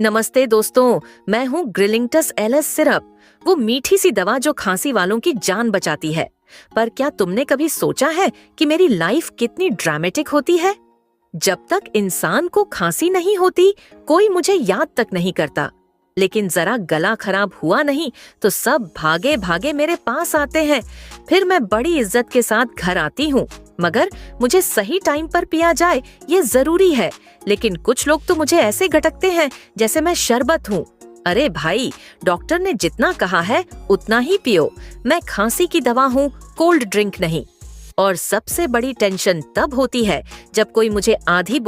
नमस्ते दोस्तों, मैं हूँ ग्रिलिंगटस एलएस सिरप। वो मीठी सी दवा जो खांसी वालों की जान बचाती है। पर क्या तुमने कभी सोचा है कि मेरी लाइफ कितनी ड्रामेटिक होती है? जब तक इंसान को खांसी नहीं होती, कोई मुझे याद तक नहीं करता। लेकिन जरा गला खराब हुआ नहीं तो सब भागे भागे मेरे पास आते हैं। फिर मैं बड़ी इज्जत के साथ घर आती हूँ, मगर मुझे सही टाइम पर पिया जाए ये जरूरी है। लेकिन कुछ लोग तो मुझे ऐसे गटकते हैं जैसे मैं शरबत हूँ। अरे भाई, डॉक्टर ने जितना कहा है उतना ही पियो। मैं खांसी की दवा हूँ, कोल्ड ड्रिंक नहीं। और सबसे बड़ी टेंशन तब होती है जब कोई मुझे आधी